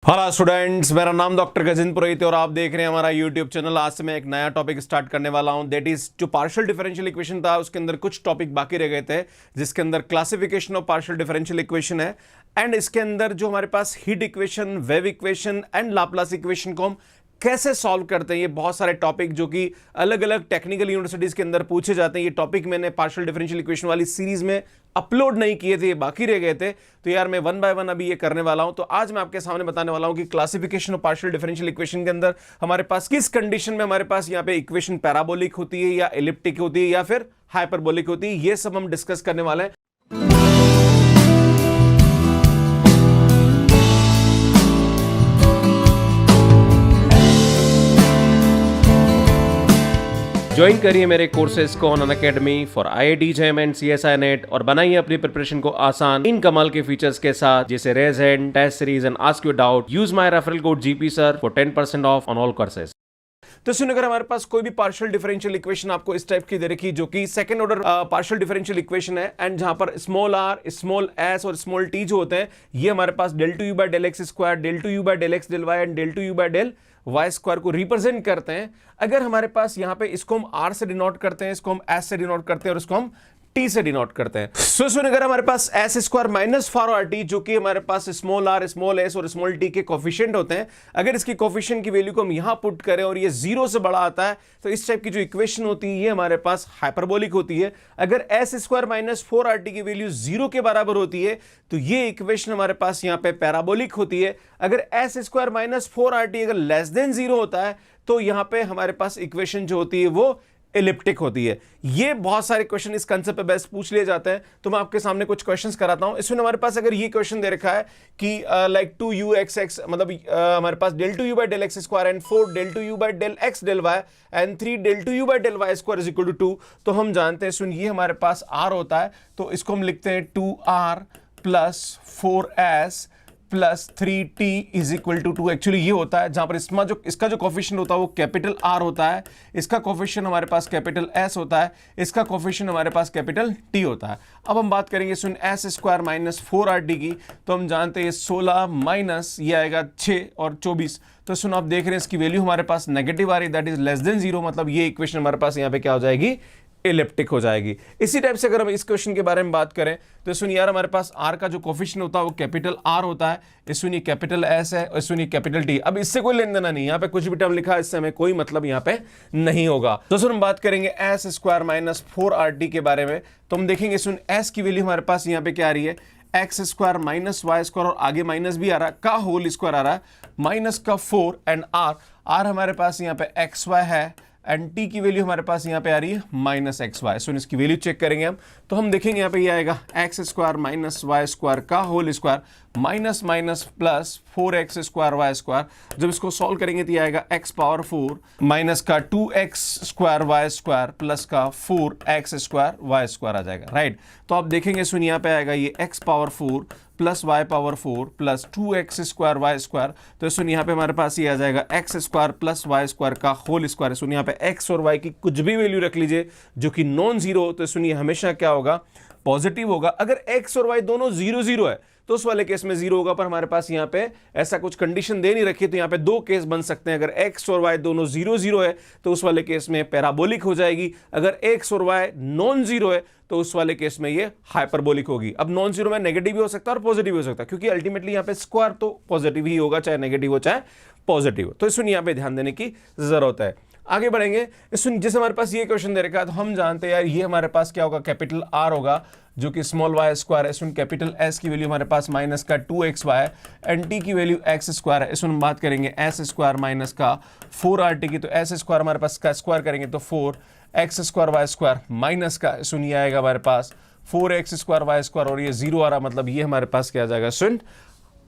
Hello students, मेरा नाम doctor Gajendra पुरोहित है और आप देख रहे हैं हमारा यूट्यूब चैनल। आज से मैं एक नया टॉपिक स्टार्ट करने वाला हूं, दैट इज जो पार्शियल डिफरेंशियल इक्वेशन था उसके अंदर कुछ टॉपिक बाकी रह गए थे, जिसके अंदर classification of partial differential equation है एंड इसके अंदर जो हमारे पास heat equation, wave equation and Laplace equation को हम कैसे सॉल्व करते हैं। ये बहुत सारे टॉपिक जो कि अलग अलग टेक्निकल यूनिवर्सिटीज के अंदर पूछे जाते हैं। ये टॉपिक मैंने पार्शियल डिफरेंशियल इक्वेशन वाली सीरीज में अपलोड नहीं किए थे, ये बाकी रह गए थे, तो यार मैं वन बाय वन अभी ये करने वाला हूं। तो आज मैं आपके सामने बताने वाला हूं कि classification of partial differential equation के अंदर हमारे पास किस कंडीशन में हमारे पास यहां पे इक्वेशन पैराबोलिक होती है या एलिप्टिक होती है या फिर हाइपरबोलिक होती है, ये सब हम डिस्कस करने वाले हैं। ज्वाइन करिए मेरे कोर्सेज को on Unacademy for IIT JEM and CSI net और बनाइए अपनी प्रिपरेशन को आसान इन कमाल के फीचर्स के साथ, जैसे raise hand, test series and ask your doubt. Use my referral code GP sir for 10% off on all courses. तो सुन, अगर हमारे पास कोई भी पार्शियल डिफरेंशियल इक्वेशन आपको इस टाइप की दे रखी, जो कि second order partial differential equation है एंड जहां पर स्मॉल r, स्मॉल s और स्मॉल t जो होते हैं, ये हमारे पास del 2u by del x square, del 2u by del x del y and del 2u by del y square को रिप्रेजेंट करते हैं। अगर हमारे पास यहां पे इसको हम r से डिनोट करते हैं, इसको हम s से डिनोट करते हैं और इसको हम t से डिनोट करते हैं। सुन, अगर हमारे पास s स्क्वायर माइनस 4rt जो कि हमारे पास स्मॉल r, स्मॉल s और स्मॉल t के कोफिशिएंट होते हैं, अगर इसकी कोफिशिएंट की वैल्यू को हम यहां पुट करें और ये 0 से बड़ा आता है, तो इस टाइप की जो इक्वेशन होती है ये हमारे पास हाइपरबोलिक होती है। अगर s स्क्वायर माइनस 4rt की वैल्यू 0 के बराबर होती है तो ये इक्वेशन हमारे पास यहां पे पैराबोलिक होती है। अगर s स्क्वायर माइनस 4rt अगर लेस देन 0 होता है तो यहां पे हमारे पास इक्वेशन जो होती है वो एलिप्टिक होती है। ये बहुत सारे क्वेश्चन इस कांसेप्ट पे बेस्ट पूछ लिए जाते हैं, तो मैं आपके सामने कुछ क्वेश्चंस कराता हूं। इसमें हमारे पास अगर ये क्वेश्चन दे रखा है कि लाइक 2uxx, मतलब हमारे पास del 2u by del x square and 4 del 2u by del x del y and 3 del 2u by del y square is equal to 2, तो हम जानते हैं सुन, ये हमारे पास r होता है, तो इसको हम लिखते हैं 2r plus 4s plus 3t is equal to 2। Actually ये होता है जहां पर इसका जो कोफिशिएंट होता है वो कैपिटल R होता है, इसका कोफिशिएंट हमारे पास कैपिटल S होता है, इसका कोफिशिएंट हमारे पास कैपिटल T होता है। अब हम बात करेंगे सुन s स्क्वायर माइनस 4rt की, तो हम जानते हैं 16 माइनस ये आएगा 6 और 24, तो सुन आप देख रहे हैं इसकी वैल्यू हमारे पास नेगेटिव आ रही, दैट इज लेस देन 0, मतलब ये इक्वेशन हमारे पास यहाँ पे क्या हो जाएगी, एलिप्टिक हो जाएगी। इसी टाइप से अगर हम इस क्वेश्चन के बारे में बात करें तो सुनिए यार, हमारे पास r का जो कोफिशिएंट होता है वो कैपिटल R होता है, इस सुनिए कैपिटल S है और सुनिए कैपिटल T। अब इससे कोई लेन देना नहीं, यहाँ पे कुछ भी टर्म लिखा है इससे हमें कोई मतलब यहाँ पे नहीं होगा। तो सुन हम बात करेंगे s स्क्वायर माइनस 4rt के बारे में, तो हम देखेंगे सुन s की वैल्यू हमारे पास यहाँ पे क्या आ रही है, x square minus Y square और आगे माइनस भी आ रहा है का होल स्क्वायर आ रहा है, माइनस का 4 एंड r हमारे पास यहाँ पे एक्स वाई है एंड t की वैल्यू हमारे पास यहाँ पे आ रही है माइनस एक्स वाई। सो इसकी वैल्यू चेक करेंगे हम, तो हम देखेंगे यहाँ पे ये आएगा x square minus Y square का whole square minus minus plus 4x square Y square. जब इसको सॉल्व करेंगे तो ये आएगा x पावर 4 माइनस का 2x square Y square plus का 4x स्क्वायर वाई स्क्वायर आ जाएगा, राइट। तो आप देखेंगे सुन यहाँ पे आएगा ये x power 4 plus y power 4 plus 2x square Y square, तो सुन यहाँ पे हमारे पास ये आ जाएगा x square plus y square का होल स्क्वायर। सुन यहाँ पे x और y की कुछ भी वैल्यू रख लीजिए जो कि नॉन जीरो, तो सुनिए हमेशा क्या होगा, पॉजिटिव होगा। अगर x और y दोनों 0 है तो उस वाले केस में 0 होगा, पर हमारे पास यहाँ पे ऐसा कुछ कंडीशन दे नहीं रखी, तो यहाँ पे दो केस बन सकते हैं। अगर x और y दोनों 0 है तो उस वाले केस में पैराबोलिक हो जाएगी, अगर x और y नॉन जीरो है तो उस वाले केस में ये हाइपरबोलिक होगी। अब नॉन जीरो में नेगेटिव भी हो सकता है और पॉजिटिव भी हो सकता है, क्योंकि अल्टीमेटली यहाँ पे स्क्वायर तो पॉजिटिव ही होगा, चाहे नेगेटिव हो चाहे पॉजिटिव। तो इसमें यहाँ पे ध्यान देने की जरूरत है। आगे बढ़ेंगे, जैसे हमारे पास ये क्वेश्चन दे रखा है, तो हम जानते हैं यार ये हमारे पास क्या होगा, कैपिटल R होगा जो कि स्मॉल वाई स्क्वायर है। इसमें कैपिटल S की वैल्यू हमारे पास माइनस का 2xy एंड t की वैल्यू x स्क्वायर है। इसमें हम बात करेंगे s स्क्वायर माइनस का 4rt की, तो s स्क्वायर हमारे पास का स्क्वायर करेंगे तो 4x square Y square minus का सुन ये आएगा हमारे पास 4x स्क्वायर वाई स्क्वायर और ये 0 आ रहा, मतलब ये हमारे पास क्या आ जाएगा सुन,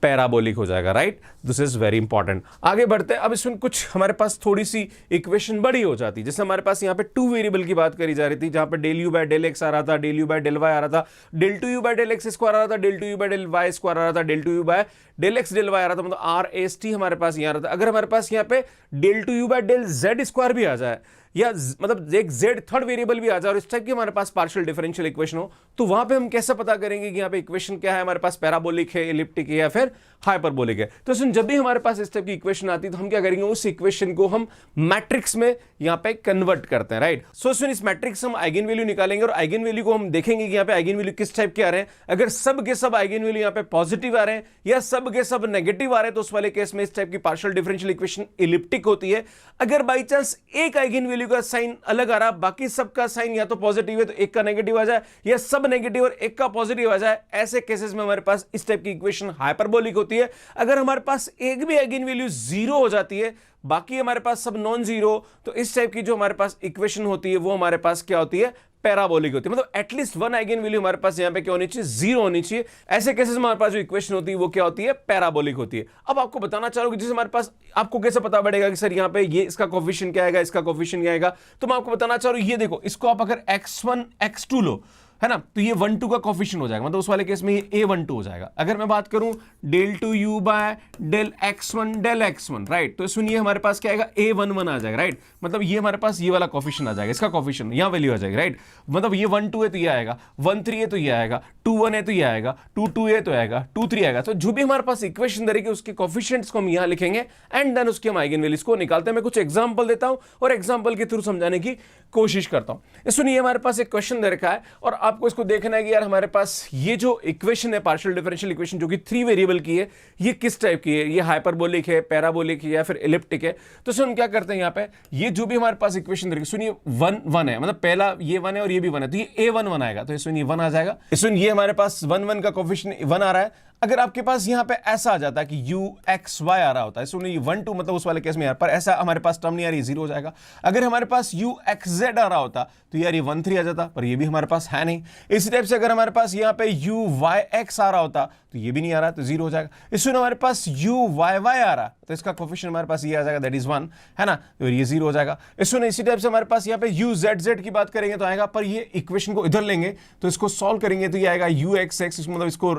पैराबोलिक हो जाएगा, right. This is very important. आगे बढ़ते हैं, अब इसमें कुछ हमारे पास थोड़ी सी इक्वेशन बड़ी हो जाती है। जैसे हमारे पास यहाँ पे 2 वेरिएबल की बात करी जा रही थी, जहां पे del u by del x आ रहा था, del u by del y आ रहा था, del 2u by del x square आ रहा था, del 2u by del y square आ रहा था, del 2u by del x del y आ रहा था, मतलब r s t हमारे पास यहाँ आ रहा था। अगर हमारे पास यहाँ पे del 2u by del z square भी आ जाए या मतलब एक z थर्ड वेरिएबल भी आ जाए और इस टाइप की हमारे पास पार्शियल डिफरेंशियल इक्वेशन हो, तो वहां पे हम कैसे पता करेंगे कि यहाँ पे इक्वेशन क्या है, हमारे पास पैराबोलिक है, इलिप्टिक है या फिर हाइपरबोलिक है। तो सुन, जब भी हमारे पास इस टाइप की इक्वेशन आती है तो हम क्या करेंगे, उस इक्वेशन को हम मैट्रिक्स में यहाँ पे कन्वर्ट करते हैं, राइट। सो सुन, इस मैट्रिक्स हम आइगन वैल्यू निकालेंगे और आइगन वैल्यू को हम देखेंगे कि यहाँ पे आइगन वैल्यू किस टाइप के आ रहे हैं। अगर सब के सब आइगन वैल्यू यहाँ पे पॉजिटिव आ रहे हैं या सब के सब नेगेटिव आ रहे हैं तो उस वाले केस में इस टाइप की पार्शियल डिफरेंशियल इक्वेशन इलिप्टिक होती है। अगर बाई चांस एक आइगन वैल्यू का साइन अलग आ रहा, बाकी सबका साइन या तो पॉजिटिव है तो एक का नेगेटिव आ जाए, या सब नेगेटिव और एक का पॉजिटिव आ जाए, ऐसे केसेस में हमारे पास इस टाइप की इक्वेशन हाइपरबोलिक होती है। अगर हमारे पास एक भी आइगन वैल्यू जीरो हो जाती है, बाकी हमारे पास सब नॉन जीरो, तो इस टाइप की जो हमारे पास इक्वेशन होती है वो हमारे पास क्या होती है, पैराबोलिक होती है। मतलब एटलीस्ट वन आइगन वैल्यू हमारे पास यहां पे क्या होनी चाहिए, जीरो होनी चाहिए। ऐसे केसेस में हमारे पास जो इक्वेशन होती है वो क्या होती है, पैराबोलिक होती है। अब आपको बताना चाहूंगा जैसे हमारे पास, आपको कैसे पता पड़ेगा कि सर यहाँ पे ये इसका कोफिशिएंट क्या आएगा, इसका कोफिशिएंट क्या आएगा, तो मैं आपको बताना चाह रहा हूं, ये देखो, इसको आप अगर x1 x2 लो, है ना, तो ये 1 2 का कोफिशिएंट हो जाएगा, मतलब उस वाले केस में ये a12 हो जाएगा। अगर मैं बात करूं del 2 u by del x1 del x1, right, तो सुनिए हमारे पास क्या आएगा, a11 आ जाएगा, राइट। मतलब ये हमारे पास ये वाला कोफिशिएंट आ जाएगा, इसका कोफिशिएंट यहाँ वैल्यू आ जाएगी, राइट। मतलब ये 1 2 है तो ये आएगा, 1 3 है तो ये आएगा, 2 1 है तो ये आएगा, 2 2 है तो आएगा, 2 3 आएगा। तो जो भी हमारे पास इक्वेशन रहेगी उसके कोफिशिएंट्स को हम यहाँ लिखेंगे एंड देन उसके हम आइगन वैल्यूज को निकालते हैं। मैं कुछ एग्जांपल देता हूं और एग्जांपल के थ्रू समझाने की कोशिश करता हूं। सुनिए, हमारे पास एक क्वेश्चन दे रखा है और आपको इसको देखना है कि यार हमारे पास ये जो इक्वेशन है, पार्शियल डिफरेंशियल इक्वेशन जो कि 3 वेरिएबल की है, ये किस टाइप की है, ये हाइपरबोलिक है, पैराबोलिक है या फिर इलिप्टिक है। तो हम क्या करते हैं, यहाँ पे ये जो भी हमारे पास इक्वेशन दे रखी, सुनिए 1 1 है, मतलब पहला ये 1 है और ये भी 1 है, तो ये a11 आएगा, तो सुनिए 1 आ जाएगा। सुनिए, ये हमारे पास 1 1 का कोफिशिएंट 1 आ रहा है। अगर आपके पास यहाँ पे ऐसा आ जाता है कि u x y आ रहा होता है, सुनिए 1 2 मतलब उस वाले केस में यार, पर ऐसा हमारे पास टर्म नहीं आ रही, 0 हो जाएगा। अगर हमारे पास u x z आ रहा होता तो यार ये 1 3 आ जाता, पर ये भी हमारे पास है नहीं। इसी टाइप से अगर हमारे पास यहाँ पे u y x आ रहा होता तो ये भी नहीं आ रहा, तो 0 हो जाएगा। इसमें हमारे पास u y y आ रहा तो इसका कोफिशिएंट हमारे पास ये आ जाएगा, दैट इज 1, है ना, तो ये 0 हो जाएगा। इसमें इसी टाइप से हमारे पास यहाँ पे u z z की बात करेंगे तो आएगा, पर ये इक्वेशन को इधर लेंगे तो इसको सॉल्व करेंगे तो ये आएगा u x x, मतलब इसको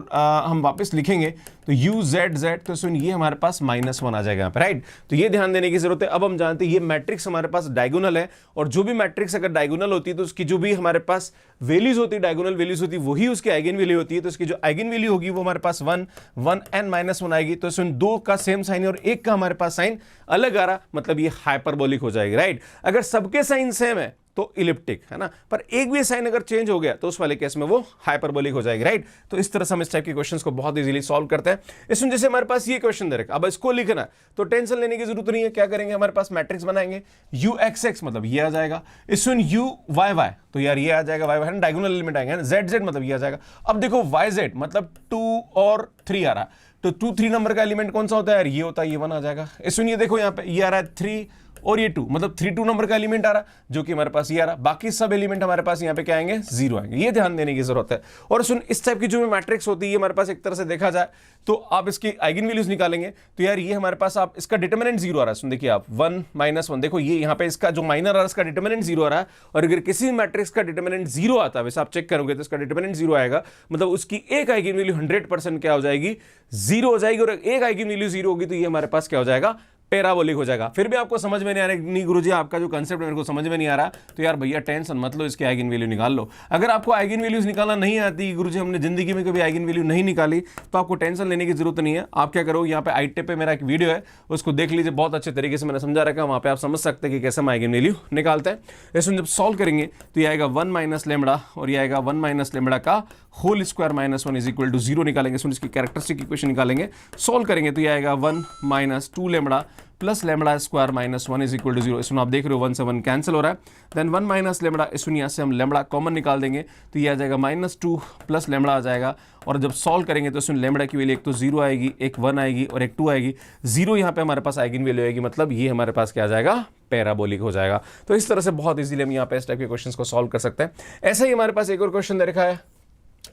हम वापस लिखेंगे तो u z z, तो सुन ये हमारे पास -1 आ जाएगा यहाँ पे, राइट। तो ये ध्यान देने की जरूरत है। अब हम जानते हैं ये मैट्रिक्स हमारे पास डायगोनल है और जो भी मैट्रिक्स अगर डायगोनल होती है तो उसकी जो भी हमारे पास वैल्यूज होती है, डायगोनल वैल्यूज होती है, वही उसकी आइगन वैल्यू होती है। तो इसकी जो आइगन वैल्यू होगी वो हमारे पास 1 1 n -1 आएगी। तो सुन 2 का सेम साइन है और 1 का हमारे पास साइन अलग आ रहा, मतलब ये हाइपरबोलिक हो जाएगी, राइट। अगर सबके साइन सेम है तो इलिप्टिक, है ना, पर एक भी साइन अगर चेंज हो गया तो उस वाले केस में वो हाइपरबोलिक हो जाएगी, राइट। तो इस तरह से हम इस टाइप के क्वेश्चंस को बहुत इजीली सॉल्व करते हैं। इसमें जैसे हमारे पास ये क्वेश्चन दे रखा, अब इसको लिखना तो टेंशन लेने की जरूरत नहीं है। क्या करेंगे, हमारे पास मैट्रिक्स बनाएंगे, u x x मतलब ये आ जाएगा, इसमें u y y तो यार ये आ जाएगा, y y है ना, डायगोनल एलिमेंट आएंगे ना, z z मतलब ये आ जाएगा। अब देखो y z मतलब 2 और 3 आ रहा, तो 2 3 नंबर का एलिमेंट कौन सा होता है यार, ये होता है, ये 1 आ जाएगा। इसमें ये देखो यहाँ पे ये आ रहा है 3 और ये 2, मतलब 3 2 नंबर का एलिमेंट आ रहा जो कि हमारे पास ये आ रहा, बाकी सब एलिमेंट हमारे पास यहाँ पे क्या आएंगे, 0 आएंगे। ये ध्यान देने की जरूरत है। और सुन, इस टाइप की जो मैट्रिक्स होती है हमारे पास एक तरह से देखा जाए तो आप इसकी आइगन वैल्यूज निकालेंगे तो यार ये हमारे पास, आप इसका डिटरमिनेंट 0 आ रहा है। सुन देखिए आप 1 -1, देखो ये यहाँ पे इसका जो माइनर आ रहा है इसका डिटरमिनेंट 0 आ रहा है। और अगर किसी मैट्रिक्स का डिटरमिनेंट 0 आता है, वैसे आप चेक करोगे तो इसका डिटरमिनेंट 0 आएगा, मतलब उसकी एक आइगन वैल्यू 100% क्या हो जाएगी, 0 हो जाएगी। और एक आइगन वैल्यू 0 होगी तो ये हमारे पास क्या हो जाएगा, पैराबोलिक हो जाएगा। फिर भी आपको समझ में नहीं आ रहा, नहीं गुरुजी आपका जो कंसेप्ट मेरे को समझ में नहीं आ रहा, तो यार भैया टेंशन मत लो, इसके आइगन वैल्यू निकाल लो। अगर आपको आइगन वैल्यूज निकालना नहीं आती, गुरुजी हमने जिंदगी में कभी आइगन वैल्यू नहीं निकाली, तो आपको टेंशन लेने की जरूरत नहीं है। आप क्या करो, यहाँ पे आईटेप पे मेरा एक वीडियो है, उसको देख लीजिए, बहुत अच्छे तरीके से मैंने समझा रखा है, वहाँ पे आप समझ सकते हैं कि कैसे हम आइगन वैल्यू निकालते हैं। इसमें जब सॉल्व करेंगे तो ये आएगा 1 - लैम्बडा और ये आएगा 1 - लैम्बडा का होल स्क्वायर -1 = 0 निकालेंगे। इसकी कैरेक्टरिस्टिक इक्वेशन निकालेंगे, सॉल्व करेंगे तो ये आएगा 1 - 2 लैम्बडा प्लस लैम्बडा स्क्वायर -1 = 0। इसमें आप देख रहे हो 1 से 1 कैंसिल हो रहा है। देन 1 - लैम्बडा, इसमें यहाँ से हम लैम्बडा कॉमन निकाल देंगे तो ये आ जाएगा -2 प्लस लैम्बडा आ जाएगा। और जब सॉल्व करेंगे तो इसमें लैम्बडा की वैल्यू एक तो 0 आएगी, एक 1 आएगी और एक 2 आएगी। 0 यहाँ पे हमारे पास आइगन वैल्यू आएगी, मतलब ये हमारे पास क्या आ जाएगा, पैराबोलिक हो जाएगा। तो इस तरह से बहुत इजीली हम यहाँ पे इस टाइप के क्वेश्चंस को सॉल्व कर सकते हैं। ऐसा ही हमारे पास एक और क्वेश्चन दे रखा है,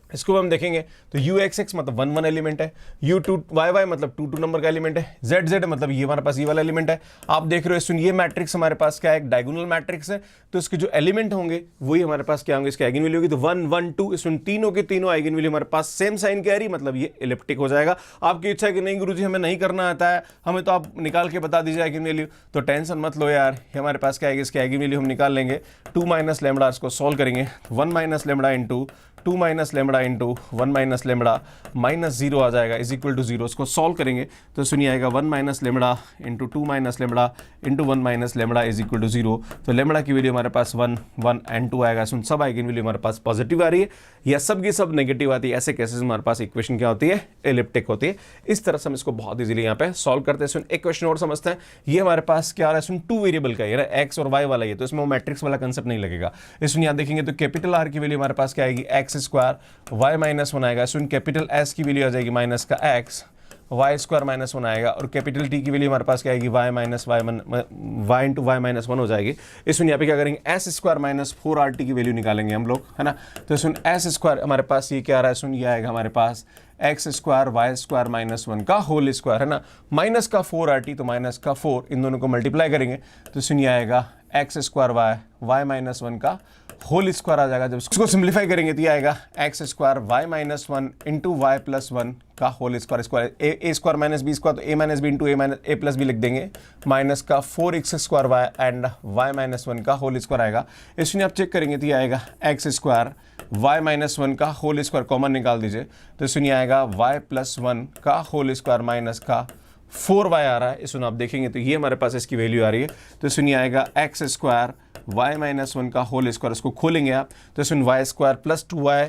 इसको हम देखेंगे तो यू एक्स एक्स मतलब 1 1 एलिमेंट है, यू टू वाई वाई मतलब 2 2 नंबर का एलिमेंट है, जेड जेड मतलब ये हमारे पास ये वाला एलिमेंट है। आप देख रहे हो सुन ये मैट्रिक्स हमारे पास क्या है, एक डायगोनल मैट्रिक्स है, तो इसके जो एलिमेंट होंगे वही हमारे पास क्या होंगे, इसके आइगन वैल्यू होगी। तो 1 1 2 इसमें तीनों के तीनों आइगन वैल्यू हमारे पास सेम साइन कैरी, मतलब ये इलिप्टिक हो जाएगा। आपकी इच्छा है कि नहीं गुरुजी हमें नहीं करना आता है, हमें तो आप निकाल के बता दीजिए आइगन वैल्यू, तो टेंशन मत लो यार, ये हमारे पास क्या है, इसके आइगन वैल्यू हम निकाल लेंगे। 2 माइनस लेमड़ा, इसको सॉल्व करेंगे, 1 minus lambda into 2 minus lambda into 1 minus lambda minus 0 आ जाएगा इज इक्वल टू 0। इसको सॉल्व करेंगे तो सुनिए आएगा 1 minus lambda into 2 minus lambda into 1 minus lambda is equal to 0। तो लेमड़ा की वैल्यू हमारे पास 1 1 एंड 2 आएगा। सुन सब आइगन वैल्यू हमारे पास पॉजिटिव आ रही है या सब की सब नेगेटिव आती है, ऐसे केसेस में हमारे पास इक्वेशन क्या होती है, एलिप्टिक होती है। इस तरह से हम इसको बहुत इजीली यहाँ पे सॉल्व करते हैं। सुन एक क्वेश्चन और समझते हैं, ये हमारे पास क्या आ रहा है, सुन 2 वेरिएबल का है, एक्स और वाई वाला है, तो इसमें वो मैट्रिक्स वाला कंसेप्ट नहीं लगेगा। इसमें यहाँ देखेंगे तो कैपिटल आर की वैल्यू हमारे पास क्या आएगी, एक्स स्क्वायर वाई माइनस 1 आएगा। सुन कैपिटल एस की वैल्यू आ जाएगी माइनस का एक्स वाई स्क्वायर माइनस 1 आएगा, और कैपिटल टी की वैल्यू हमारे पास क्या आएगी, y minus y into y minus 1 हो जाएगी। इसमें यहाँ पे क्या करेंगे, एस स्क्वायर माइनस 4RT की वैल्यू निकालेंगे हम लोग, है ना। तो सुन एस स्क्वायर हमारे पास ये क्या आ रहा है, सुन ये आएगा हमारे पास X square Y square minus 1 का होल स्क्वायर, है ना, माइनस का 4RT, तो माइनस का 4 इन दोनों को मल्टीप्लाई करेंगे तो सुन ये आएगा एक्स स्क्वायर वाई माइनस 1 का होल स्क्वायर आ जाएगा। जब इसको सिंप्लीफाई करेंगे तो ये आएगा x square y minus 1 into y plus 1 का whole square, square a square minus b square, तो a minus b into a plus b लिख देंगे, माइनस का 4x square y and y minus 1 का होल स्क्वायर आएगा। इसमें आप check करेंगे तो ये आएगा एक्स स्क्वायर वाई माइनस 1 का होल स्क्वायर कॉमन निकाल दीजिए, तो इसमें आएगा वाई प्लस 1 का होल स्क्वायर माइनस का 4y आ रहा है। इसमें आप देखेंगे तो ये हमारे पास इसकी वैल्यू आ रही है, तो इसमें आएगा एक्स स्क्वायर वाई माइनस 1 का होल स्क्वायर, इसको खोलेंगे आप तो इसमें Y square plus 2y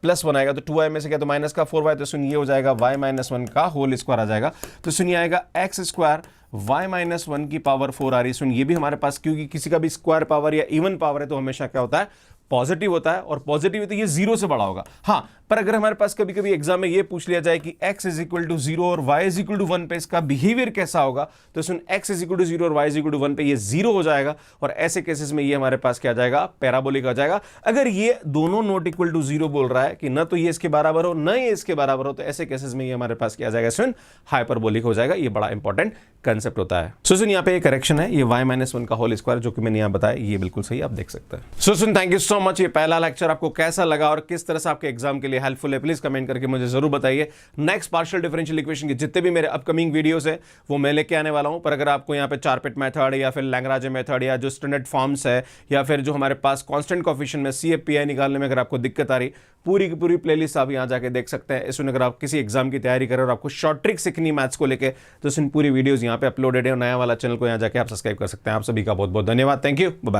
plus 1 आएगा, तो 2y में से क्या, तो माइनस का 4y, तो सुनिए हो जाएगा y माइनस 1 का होल स्क्वायर आ जाएगा। तो सुनिए आएगा एक्स स्क्वायर y माइनस 1 की पावर 4 आ रही है। सुनिए ये भी हमारे पास, क्योंकि किसी का भी स्क्वायर पावर या इवन पावर है तो हमेशा क्या होता है, पॉजिटिव होता है, और पॉजिटिव है तो ये 0 से बड़ा होगा। हाँ, पर अगर हमारे पास कभी कभी एग्जाम में ये पूछ लिया जाए कि x इज इक्वल टू 0 और y इज इक्वल टू 1 पे इसका बिहेवियर कैसा होगा, तो सुन x इज इक्वल टू 0 और y इज इक्वल टू 1 पे ये 0 हो जाएगा, और ऐसे केसेस में ये हमारे पास क्या आ जाएगा, पैराबोलिक हो जाएगा। अगर ये दोनों नॉट इक्वल टू 0 बोल रहा है कि न तो ये इसके बराबर हो न ये इसके बराबर हो, तो ऐसे केसेस में ये हमारे पास क्या आ जाएगा, सुन हाइपरबोलिक हो जाएगा। ये बड़ा इंपॉर्टेंट कंसेप्ट होता है। सो सुन यहाँ पे एक करेक्शन है, ये y माइनस 1 का होल स्क्वायर जो कि मैंने यहाँ बताया, ये बिल्कुल सही आप देख सकते हैं। सो सुन थैंक यू सो मच। ये पहला लेक्चर आपको कैसा लगा और किस तरह से आपके एग्जाम के लिए हेल्पफुल है, प्लीज कमेंट करके मुझे जरूर बताइए। नेक्स्ट पार्शियल डिफरेंशियल इक्वेशन के जितने भी मेरे अपकमिंग वीडियोस है वो मैं लेके आने वाला हूं। पर अगर आपको यहाँ पे चारपेट मेथड या फिर लैग्रांज मेथड या जो स्टैंडर्ड फॉर्म्स है या फिर जो हमारे पास कांस्टेंट कोएफिशिएंट में CFPI निकालने में अगर आपको दिक्कत आ रही, पूरी की पूरी प्लेलिस्ट आप यहाँ जाके देख सकते हैं। इसमें अगर आप किसी एग्जाम की तैयारी करें और आपको शॉर्ट ट्रिक सीखनी मैथ्स को लेकर, तो इसमें पूरी वीडियोस यहाँ पे अपलोडेड है, और नया वाला चैनल को यहाँ जाके आप सब्सक्राइब कर सकते हैं। आप सभी का बहुत बहुत धन्यवाद। Thank you, bye bye.